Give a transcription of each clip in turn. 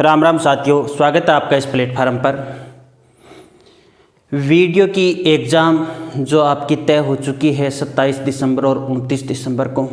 राम राम साथियों, स्वागत है आपका इस प्लेटफार्म पर। वीडियो की एग्ज़ाम जो आपकी तय हो चुकी है 27 दिसंबर और 29 दिसंबर को।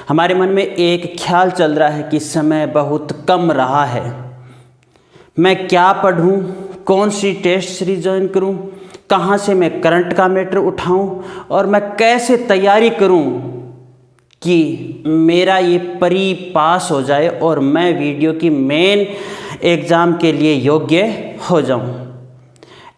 हमारे मन में एक ख्याल चल रहा है कि समय बहुत कम रहा है। मैं क्या पढूं, कौन सी टेस्ट सीरीज ज्वाइन करूं, कहां से मैं करंट का मैटर उठाऊं और मैं कैसे तैयारी करूं कि मेरा ये परी पास हो जाए और मैं वीडियो की मेन एग्ज़ाम के लिए योग्य हो जाऊं।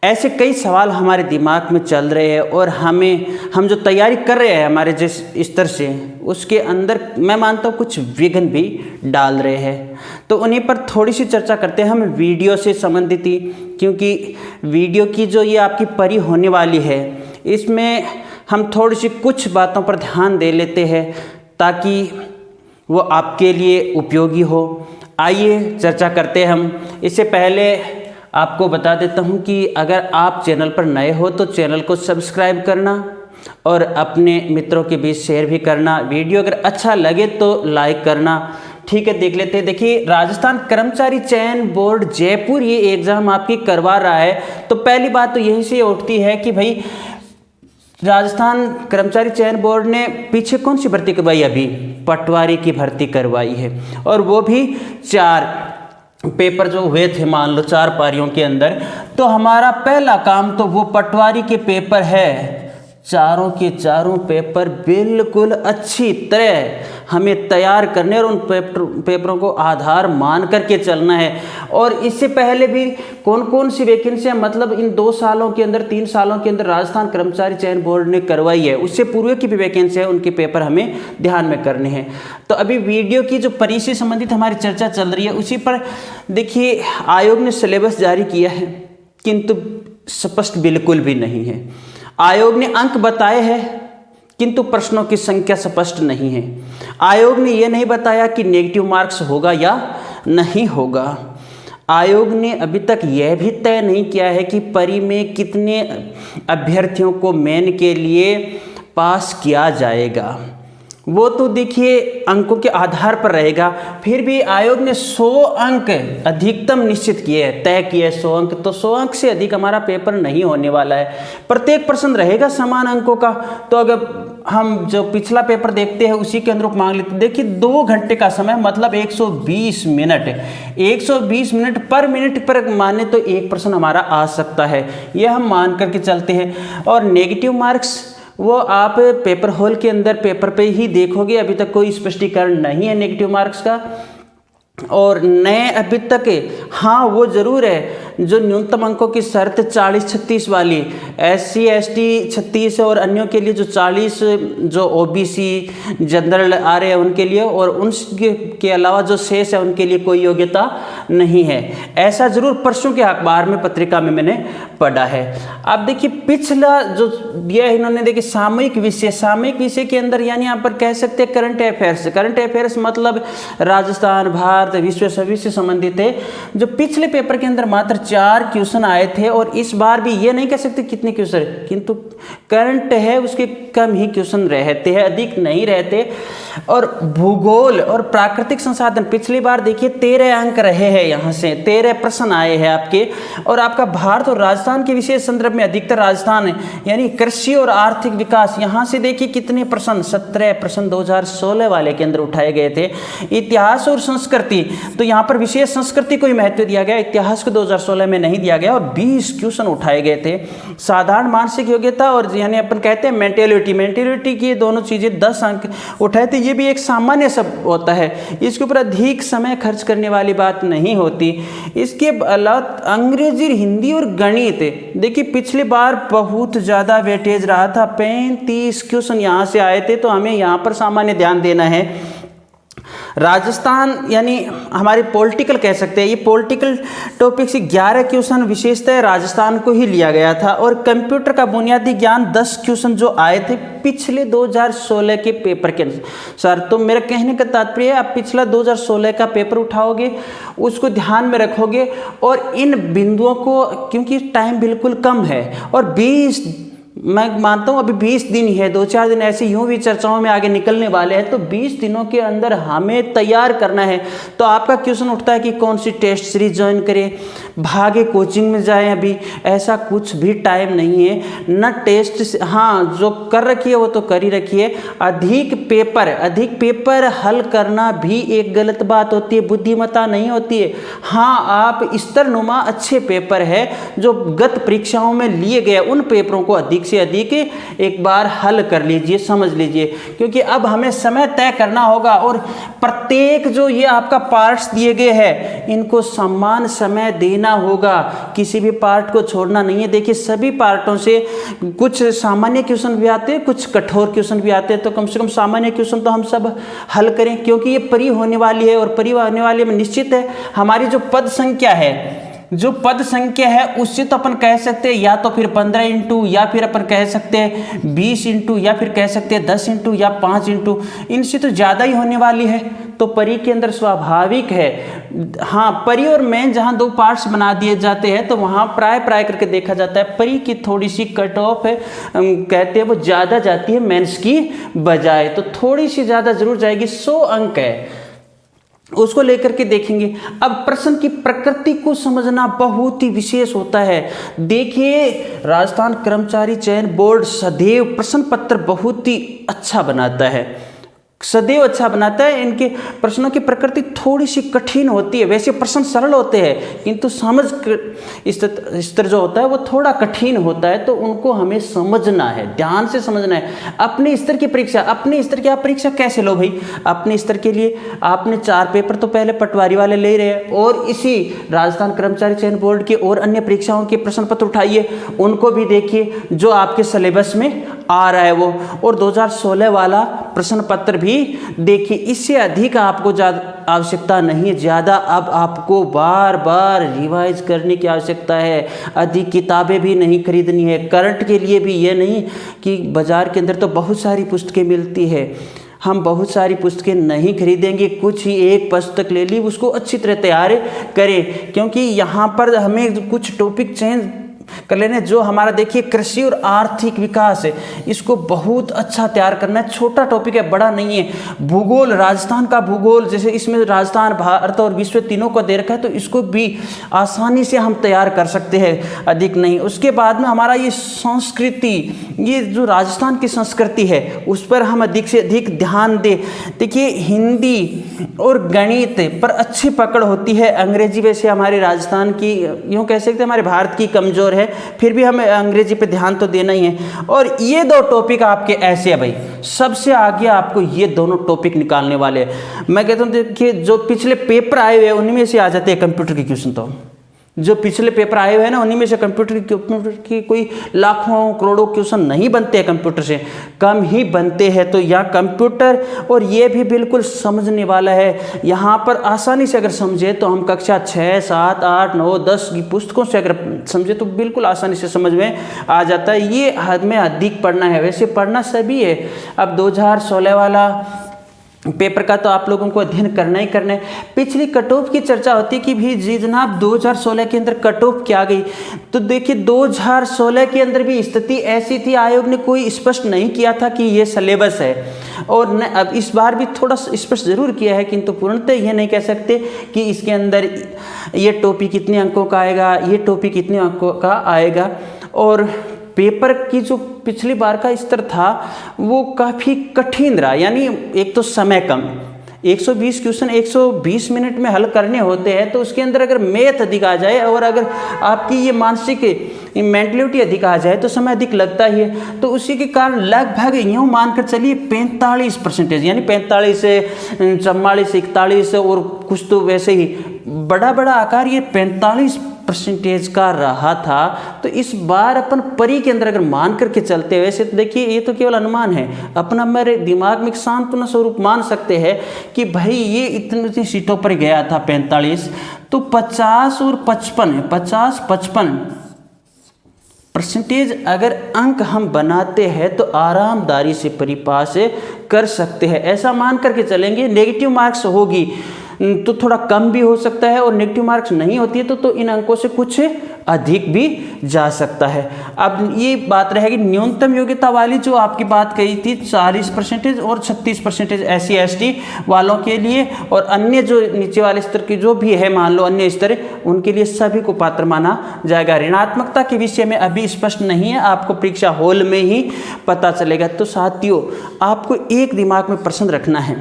ऐसे कई सवाल हमारे दिमाग में चल रहे हैं और हम जो तैयारी कर रहे हैं हमारे जिस स्तर से, उसके अंदर मैं मानता हूँ कुछ विघ्न भी डाल रहे हैं। तो उन्हीं पर थोड़ी सी चर्चा करते हैं हम वीडियो से संबंधित ही, क्योंकि वीडियो की जो ये आपकी परी होने वाली है, इसमें हम थोड़ी सी कुछ बातों पर ध्यान दे लेते हैं ताकि वो आपके लिए उपयोगी हो। आइए चर्चा करते हैं हम। इससे पहले आपको बता देता हूं कि अगर आप चैनल पर नए हो तो चैनल को सब्सक्राइब करना और अपने मित्रों के बीच शेयर भी करना। वीडियो अगर अच्छा लगे तो लाइक करना। ठीक है, देख लेते हैं। देखिए, राजस्थान कर्मचारी चयन बोर्ड जयपुर ये एग्ज़ाम आपकी करवा रहा है। तो पहली बात तो यहीं से उठती है कि भाई राजस्थान कर्मचारी चयन बोर्ड ने पीछे कौन सी भर्ती करवाई? अभी पटवारी की भर्ती करवाई है, और वो भी 4 पेपर जो हुए थे, मान लो 4 पारियों के अंदर। तो हमारा पहला काम तो वो पटवारी के पेपर है। चारों के चारों पेपर बिल्कुल अच्छी तरह हमें तैयार करने और उन पेपरों को आधार मान करके चलना है। और इससे पहले भी कौन कौन सी वैकेंसियां, मतलब इन 2 सालों के अंदर, 3 सालों के अंदर राजस्थान कर्मचारी चयन बोर्ड ने करवाई है, उससे पूर्व की भी वैकेंसी है, उनके पेपर हमें ध्यान में करने हैं। तो अभी वीडियो की जो परी से संबंधित हमारी चर्चा चल रही है, उसी पर देखिए, आयोग ने सिलेबस जारी किया है किंतु स्पष्ट बिल्कुल भी नहीं है। आयोग ने अंक बताए हैं किंतु प्रश्नों की संख्या स्पष्ट नहीं है। आयोग ने यह नहीं बताया कि नेगेटिव मार्क्स होगा या नहीं होगा। आयोग ने अभी तक यह भी तय नहीं किया है कि परी में कितने अभ्यर्थियों को मेन के लिए पास किया जाएगा। वो तो देखिए अंकों के आधार पर रहेगा। फिर भी आयोग ने 100 अंक अधिकतम निश्चित किए हैं, तय किए 100 अंक। तो 100 अंक से अधिक हमारा पेपर नहीं होने वाला है। प्रत्येक प्रश्न रहेगा समान अंकों का। तो अगर हम जो पिछला पेपर देखते हैं उसी के अनुरूप मांग लेते हैं। देखिए 2 घंटे का समय, मतलब 120 मिनट। 120 मिनट पर मिनट पर माने तो एक प्रश्न हमारा आ सकता है, यह हम मान करके चलते हैं। और नेगेटिव मार्क्स वो आप पेपर हॉल के अंदर पेपर पे ही देखोगे। अभी तक कोई स्पष्टीकरण नहीं है नेगेटिव मार्क्स का। और नए अभी तक, हाँ वो ज़रूर है, जो न्यूनतम अंकों की शर्त 40-36 वाली, SC ST 36 और अन्यों के लिए जो 40, जो OBC जनरल आ रहे हैं उनके लिए, और उनके अलावा जो शेष है उनके लिए कोई योग्यता नहीं है। ऐसा ज़रूर परसों के अखबार में, पत्रिका में मैंने पढ़ा है। अब देखिए पिछला जो दिया है इन्होंने, देखिए सामयिक विषय के अंदर, यानी यहाँ पर कह सकते हैं करंट अफेयर्स। करंट अफेयर्स मतलब राजस्थान, भारत, विश्व सभी से संबंधित है। जो पिछले पेपर के अंदर मात्र 4 क्वेश्चन आए थे, और इस बार भी ये नहीं कह सकते कितने क्वेश्चन, किंतु करंट है उसके कम ही क्वेश्चन रहते हैं, अधिक नहीं रहते। और भूगोल और प्राकृतिक संसाधन पिछली बार देखिए 13 अंक रहे हैं, यहाँ से 13 प्रश्न आए हैं आपके। और आपका भारत और राजस्थान के विशेष संदर्भ में अधिकतर राजस्थान है, यानी कृषि और आर्थिक विकास, यहाँ से देखिए कितने प्रश्न, 17 प्रश्न 2016 वाले के अंदर उठाए गए थे। इतिहास और संस्कृति, तो यहाँ पर विशेष संस्कृति को ही महत्व दिया गया, इतिहास को 2016 में नहीं दिया गया, और 20 क्वेश्चन उठाए गए थे। साधारण मानसिक योग्यता और यानी अपन कहते हैं मेंटेलिटी की दोनों चीज़ें 10 अंक उठाए थे। ये भी एक सामान्य सब होता है, इसके ऊपर अधिक समय खर्च करने वाली बात नहीं होती। इसके अलावा अंग्रेजी, हिंदी और गणित, देखिए पिछली बार बहुत ज़्यादा वेटेज रहा था, 35 क्वेश्चन यहाँ से आए थे। तो हमें यहाँ पर सामान्य ध्यान देना है। राजस्थान यानी हमारे पॉलिटिकल कह सकते हैं, ये पॉलिटिकल टॉपिक से 11 क्वेश्चन विशेषतः राजस्थान को ही लिया गया था। और कंप्यूटर का बुनियादी ज्ञान 10 क्वेश्चन जो आए थे पिछले 2016 के पेपर के अनुसार। तो मेरा कहने का तात्पर्य है, आप पिछला 2016 का पेपर उठाओगे, उसको ध्यान में रखोगे, और इन बिंदुओं को, क्योंकि टाइम बिल्कुल कम है और 20 मैं मानता हूँ अभी 20 दिन ही है, 2-4 दिन ऐसे यूं भी चर्चाओं में आगे निकलने वाले हैं, तो 20 दिनों के अंदर हमें तैयार करना है। तो आपका क्वेश्चन उठता है कि कौन सी टेस्ट सीरीज ज्वाइन करें, भागे कोचिंग में जाएं, अभी ऐसा कुछ भी टाइम नहीं है न टेस्ट। हाँ, जो कर रखी है वो तो कर ही रखी है। अधिक पेपर हल करना भी एक गलत बात होती है, बुद्धिमत्ता नहीं होती है। हाँ, आप स्तरनुमा अच्छे पेपर है जो गत परीक्षाओं में लिए गए, उन पेपरों को अधिक से अधिक एक बार हल कर लीजिए, समझ लीजिए, क्योंकि अब हमें समय तय करना होगा और प्रत्येक जो ये आपका पार्ट्स दिए गए हैं इनको समान समय देना होगा, किसी भी पार्ट को छोड़ना नहीं है। देखिए सभी पार्टों से कुछ सामान्य क्वेश्चन भी आते हैं, कुछ कठोर क्वेश्चन भी आते हैं, तो कम से कम सामान्य क्वेश्चन तो हम सब हल करें, क्योंकि ये परी होने वाली है और परी होने वाली में निश्चित है हमारी जो पद संख्या है उससे तो अपन कह सकते हैं या तो फिर 15 इंटू, या फिर अपन कह सकते हैं 20 इंटू, या फिर कह सकते हैं 10 इंटू या 5 इंटू, इनसे तो ज़्यादा ही होने वाली है। तो परी के अंदर स्वाभाविक है, हाँ, परी और मेन जहाँ 2 पार्ट्स बना दिए जाते हैं तो वहाँ प्राय करके देखा जाता है परी की थोड़ी सी कट ऑफ है, कहते हैं वो ज़्यादा जाती है मेंस की बजाय, तो थोड़ी सी ज़्यादा जरूर जाएगी, 100 अंक है, उसको लेकर के देखेंगे। अब प्रश्न की प्रकृति को समझना बहुत ही विशेष होता है। देखिए राजस्थान कर्मचारी चयन बोर्ड सदैव प्रश्न पत्र बहुत ही अच्छा बनाता है, सदैव अच्छा बनाता है। इनके प्रश्नों की प्रकृति थोड़ी सी कठिन होती है, वैसे प्रश्न सरल होते हैं किंतु समझ स्तर जो होता है वो थोड़ा कठिन होता है, तो उनको हमें समझना है, ध्यान से समझना है। अपने स्तर की परीक्षा, अपने स्तर की आप परीक्षा कैसे लो भाई, अपने स्तर के लिए आपने 4 पेपर तो पहले पटवारी वाले ले रहे हैं, और इसी राजस्थान कर्मचारी चयन बोर्ड के और अन्य परीक्षाओं के प्रश्न पत्र उठाइए, उनको भी देखिए जो आपके सिलेबस में आ रहा है वो, और 2016 वाला प्रश्न पत्र भी देखिए। इससे अधिक आपको ज़्यादा आवश्यकता नहीं है, ज़्यादा अब आपको बार बार रिवाइज करने की आवश्यकता है, अधिक किताबें भी नहीं खरीदनी है। करंट के लिए भी ये नहीं कि बाज़ार के अंदर तो बहुत सारी पुस्तकें मिलती है, हम बहुत सारी पुस्तकें नहीं खरीदेंगे, कुछ ही एक पुस्तक ले ली, उसको अच्छी तरह तैयार करें, क्योंकि यहाँ पर हमें कुछ टॉपिक चेंज कर लेने। जो हमारा देखिए कृषि और आर्थिक विकास है, इसको बहुत अच्छा तैयार करना है, छोटा टॉपिक है, बड़ा नहीं है। भूगोल, राजस्थान का भूगोल, जैसे इसमें राजस्थान, भारत और विश्व तीनों को दे रखा है, तो इसको भी आसानी से हम तैयार कर सकते हैं, अधिक नहीं। उसके बाद में हमारा ये संस्कृति, ये जो राजस्थान की संस्कृति है उस पर हम अधिक से अधिक ध्यान दें। देखिए हिंदी और गणित पर अच्छी पकड़ होती है, अंग्रेजी वैसे हमारे राजस्थान की, यूँ कह सकते हैं हमारे भारत की कमजोर है, फिर भी हमें अंग्रेजी पे ध्यान तो देना ही है। और ये 2 टॉपिक आपके ऐसे है भाई, सबसे आगे आपको ये दोनों टॉपिक निकालने वाले हैं। मैं कहता हूँ देखिए जो पिछले पेपर आए हुए हैं उनमें से आ जाते हैं कंप्यूटर के क्वेश्चन, तो जो पिछले पेपर आए हुए हैं ना उन्हीं में से कंप्यूटर की कोई लाखों करोड़ों क्वेश्चन नहीं बनते हैं, कंप्यूटर से कम ही बनते हैं। तो यहाँ कंप्यूटर और ये भी बिल्कुल समझने वाला है, यहाँ पर आसानी से अगर समझे तो हम कक्षा 6, 7, 8, 9, 10 की पुस्तकों से अगर समझे तो बिल्कुल आसानी से समझ में आ जाता है। ये हद में अधिक पढ़ना है, वैसे पढ़ना सभी है। अब 2016 वाला पेपर का तो आप लोगों को अध्ययन करना ही करना है। पिछली कट ऑफ की चर्चा होती कि भी जी जनाब 2016 के अंदर कट ऑफ क्या गई, तो देखिए 2016 के अंदर भी स्थिति ऐसी थी, आयोग ने कोई स्पष्ट नहीं किया था कि ये सिलेबस है, और न अब इस बार भी थोड़ा स्पष्ट जरूर किया है, किंतु पूर्णतः ये नहीं कह सकते कि इसके अंदर ये टॉपिक कितने अंकों का आएगा, ये टॉपिक कितने अंकों का आएगा। और पेपर की जो पिछली बार का स्तर था वो काफ़ी कठिन रहा, यानी एक तो समय कम, 120 क्वेश्चन 120 मिनट में हल करने होते हैं, तो उसके अंदर अगर मैथ अधिक आ जाए और अगर आपकी ये मानसिक मेंटलिटी अधिक आ जाए तो समय अधिक लगता ही है। तो उसी के कारण लगभग यूँ मानकर चलिए 45%, यानी 45 से 44, 41 और कुछ तो वैसे ही बड़ा आकार ये 45% का रहा था। तो इस बार अपन परी के अंदर अगर मान करके चलते, वैसे तो देखिए ये तो केवल अनुमान है, अपना मेरे दिमाग में एक सांत्वना स्वरूप मान सकते हैं कि भाई ये इतनी सीटों पर गया था 45, तो 50 और 55 है, 50-55% अगर अंक हम बनाते हैं तो आरामदारी से परी पास कर सकते हैं, ऐसा मान करके चलेंगे। नेगेटिव मार्क्स होगी तो थोड़ा कम भी हो सकता है, और नेगेटिव मार्क्स नहीं होती है तो इन अंकों से कुछ अधिक भी जा सकता है। अब ये बात रहेगी न्यूनतम योग्यता वाली जो आपकी बात कही थी 40% और 36% SC ST वालों के लिए, और अन्य जो नीचे वाले स्तर के जो भी है मान लो अन्य स्तर, उनके लिए सभी को पात्र माना जाएगा। ऋणात्मकता के विषय में अभी स्पष्ट नहीं है, आपको परीक्षा हॉल में ही पता चलेगा। तो साथियों, आपको एक दिमाग में प्रश्न रखना है,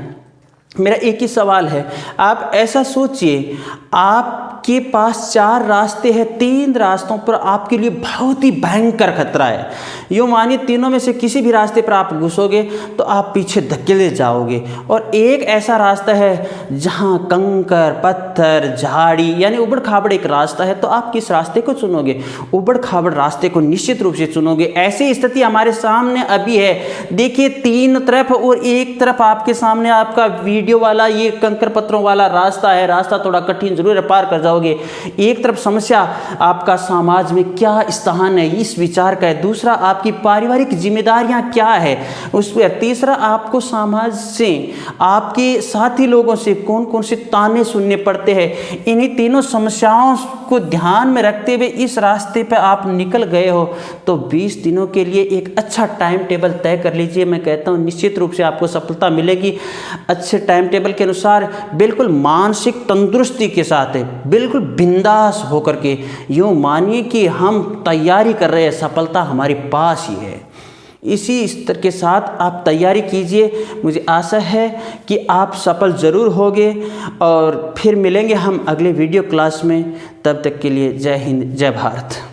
मेरा एक ही सवाल है, आप ऐसा सोचिए आपके पास 4 रास्ते हैं, 3 रास्तों पर आपके लिए बहुत ही भयंकर खतरा है। यूँ मानिए तीनों में से किसी भी रास्ते पर आप घुसोगे तो आप पीछे धकेले जाओगे, और एक ऐसा रास्ता है जहाँ कंकर पत्थर झाड़ी यानी उबड़ खाबड़ एक रास्ता है, तो आप किस रास्ते को चुनोगे? उबड़ खाबड़ रास्ते को निश्चित रूप से चुनोगे। ऐसी स्थिति हमारे सामने अभी है। देखिए 3 तरफ और एक तरफ आपके सामने आपका वीडियो वाला ये कंकर पत्थरों वाला रास्ता है। रास्ता थोड़ा कठिन जरूर है, पार कर जाओगे। एक तरफ समस्या आपका समाज में क्या स्थान है इस विचार का है, दूसरा आपकी पारिवारिक जिम्मेदारियां क्या है उस पर, तीसरा आपको समाज से आपके साथी लोगों से कौन कौन से ताने सुनने पड़ते हैं। इन्हीं तीनों समस्याओं को ध्यान में रखते हुए इस रास्ते पर आप निकल गए हो तो 20 दिनों के लिए एक अच्छा टाइम टेबल तय कर लीजिए। मैं कहता हूँ निश्चित रूप से आपको सफलता मिलेगी। अच्छे टाइम टेबल के अनुसार बिल्कुल मानसिक तंदुरुस्ती के साथ है, बिल्कुल बिंदास होकर के यूँ मानिए कि हम तैयारी कर रहे हैं, सफलता हमारे पास ही है। इसी स्तर के साथ आप तैयारी कीजिए। मुझे आशा है कि आप सफल ज़रूर होंगे, और फिर मिलेंगे हम अगले वीडियो क्लास में। तब तक के लिए जय हिंद, जय भारत।